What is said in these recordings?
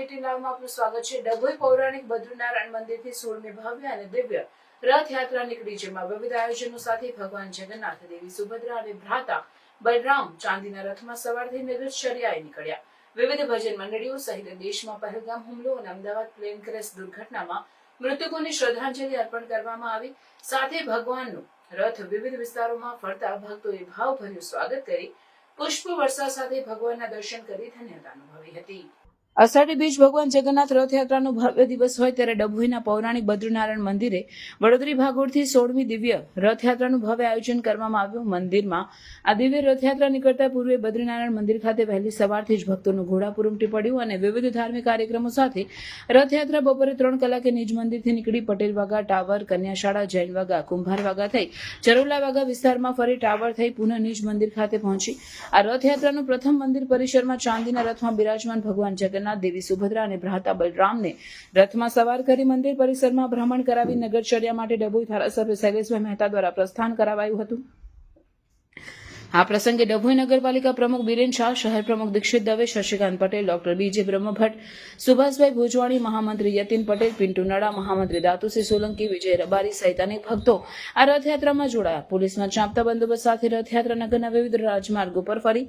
Marketing લાવમાં આપનું સ્વાગત છે। ડભોઈ પૌરાણિક બદ્રીનારાયણ મંદિરથી 16મી ભવ્ય અને દિવ્ય રથયાત્રા નીકળી, જેમાં વિવિધ આયોજનો સાથે ભગવાન જગન્નાથ, દેવી સુભદ્રા અને ભ્રાતા બલરામ ચાંદીના રથમાં સવાર થઈ નગરચર્યાએ નીકળ્યા। વિવિધ ભજન મંડળીઓ સહિત દેશમાં પહેલગામ હુમલો અને અમદાવાદ પ્લેન ક્રેશ દુર્ઘટનામાં મૃતકોને શ્રદ્ધાંજલિ અર્પણ કરવામાં આવી। સાથે ભગવાનનું રથ વિવિધ વિસ્તારોમાં ફરતા ભક્તોએ ભાવભર્યું સ્વાગત કરી પુષ્પ વર્ષા સાથે ભગવાનના દર્શન કરી ધન્યતા અનુભવી હતી। અષાઢી બીજ ભગવાન જગન્નાથ રથયાત્રાનો ભવ્ય દિવસ હોય ત્યારે ડભોઈના પૌરાણિક બદ્રીનારાયણ મંદિરે વડોદરી ભાગોળથી 16મી દિવ્ય રથયાત્રાનું ભવ્ય આયોજન કરવામાં આવ્યું। મંદિરમાં આ દિવ્ય રથયાત્રા નીકળતા પૂર્વે બદ્રીનારાયણ મંદિર ખાતે વહેલી સવારથી જ ભક્તોનું ઘોડાપુર ઉમટી પડ્યું અને વિવિધ ધાર્મિક કાર્યક્રમો સાથે રથયાત્રા બપોરે 3 કલાકે નિજ મંદિરથી નીકળી પટેલ વાગા, ટાવર, કન્યાશાળા, જૈન વાગા, કુંભાર વાગા થઈ ચરોલા વાગા વિસ્તારમાં ફરી ટાવર થઈ પુનઃ નિજ મંદિર ખાતે પહોંચી। આ રથયાત્રાનું પ્રથમ મંદિર પરિસરમાં ચાંદીના રથમાં બિરાજમાન ભગવાન જગન્નાથ, દેવી સુભદ્રા અને ભ્રાતા બલરામને રથમાં સવાર કરી મંદિર પરિસરમાં ભ્રમણ કરાવી નગરચર્યા માટે ડભોઈ ધારાસભ્ય શૈલેષભાઈ મહેતા દ્વારા પ્રસ્થાન કરાવાયું હતું। આ પ્રસંગે ડભોઈ નગરપાલિકા પ્રમુખ બીરેન શાહ, શહેર પ્રમુખ દીક્ષિત દવે, શશિકાંત પટેલ, ડોક્ટર બીજે બ્રહ્મભટ્ટ, સુભાષભાઈ ભુજવાણી, મહામંત્રી યતિન પટેલ, પિન્ટુ નડા, મહામંત્રી દાતુસિંહ સોલંકી, વિજય રબારી સહિત અનેક ભક્તો આ રથયાત્રામાં જોડાયા। પોલીસના ચાંપતા બંદોબસ્ત સાથે રથયાત્રા નગરના વિવિધ રાજમાર્ગો પર ફરી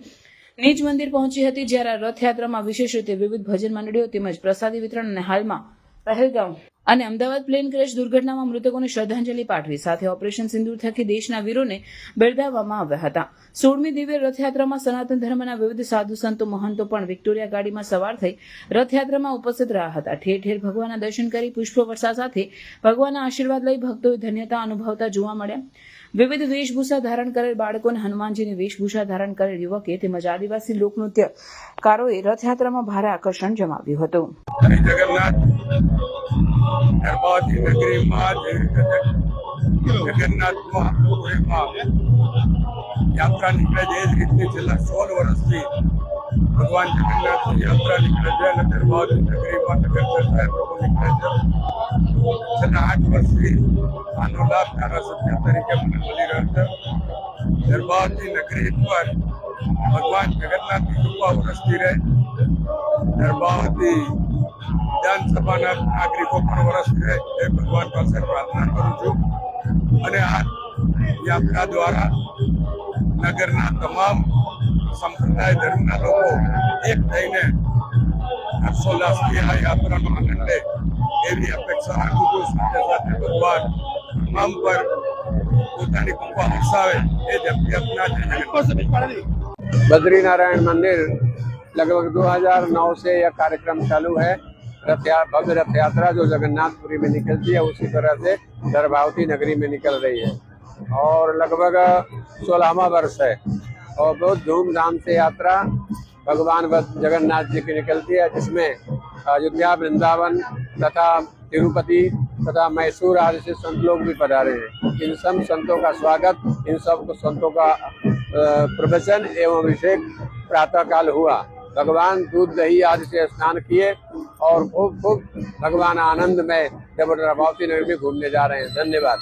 નિજ મંદિર પહોંચી હતી, જ્યારે આ રથયાત્રામાં વિશેષ રીતે વિવિધ ભજન મંડળીઓ તેમજ પ્રસાદી વિતરણ અને હાલમાં પહેલગામ અને અમદાવાદ પ્લેન ક્રેશ દુર્ઘટનામાં મૃતકોને શ્રદ્ધાંજલિ પાઠવી સાથે ઓપરેશન સિંદૂર થકી દેશના વીરોને બિરદાવવામાં આવ્યા હતા। 16મી દિવ્ય રથયાત્રામાં સનાતન ધર્મના વિવિધ સાધુ સંતો, મહંતો પણ વિક્ટોરિયા ગાડીમાં સવાર થઈ રથયાત્રામાં ઉપસ્થિત રહ્યા હતા। ઠેર ઠેર ભગવાનના દર્શન કરી પુષ્પ વર્ષા સાથે ભગવાનના આશીર્વાદ લઈ ભક્તોએ ધન્યતા અનુભવતા જોવા મળ્યા। વિવિધ વેશભૂષા ધારણ કરેલ બાળકોને હનુમાનજીની વેશભૂષા ધારણ કરેલ યુવકે તેમજ આદિવાસી લોકનૃત્યકારોએ રથયાત્રામાં ભારે આકર્ષણ જમાવ્યું હતું। યાત્રા નીકળે છે, એ જ રીતની છેલ્લા 16 વર્ષથી ભગવાન જગન્નાથની યાત્રા નીકળે છે અને દરબારની નગરીમાં નગર ચર્ચાએ પ્રભુ નીકળે છે। છેલ્લા 8 વર્ષથી આનો લાભ ધારાસભ્ય તરીકે મને મળી રહ્યો છે। દરબારની નગરી પર ભગવાન જગન્નાથની કૃપા વરસતી રહે, દરબારથી વિધાનસભાના નાગરિકો પણ વરસતી રહે એ ભગવાન પાસે પ્રાર્થના કરું છું। અને આ યાત્રા દ્વારા નગરના તમામ સંપ્રદાય ધર્મના લોકો એક થઈને હર્ષોલ્લાસથી આ યાત્રાનો આનંદ લે એવી અપેક્ષા રાખું છું। સાથે સાથે ભગવાન તમામ પર પોતાની કૃપા વરસાવે એ જ અભ્યર્થના છે। बद्रीनारायण मंदिर लगभग 2009 से यह कार्यक्रम चालू है। भव्य रथ यात्रा जो जगन्नाथपुरी में निकलती है उसी तरह से गर्भावती नगरी में निकल रही है और लगभग 16वां वर्ष है और बहुत धूमधाम से यात्रा भगवान जगन्नाथ जी की निकलती है, जिसमें अयोध्या, वृंदावन तथा तिरुपति तथा मैसूर आदि से संत लोग भी पधारे हैं। इन सब संतों का स्वागत, इन सब संतों का प्रवचन एवं अभिषेक प्रातः काल हुआ। भगवान दूध दही आदि से स्नान किए और खूब भगवान आनंद में जब गर्भावती नगरी में घूमने जा रहे हैं। धन्यवाद।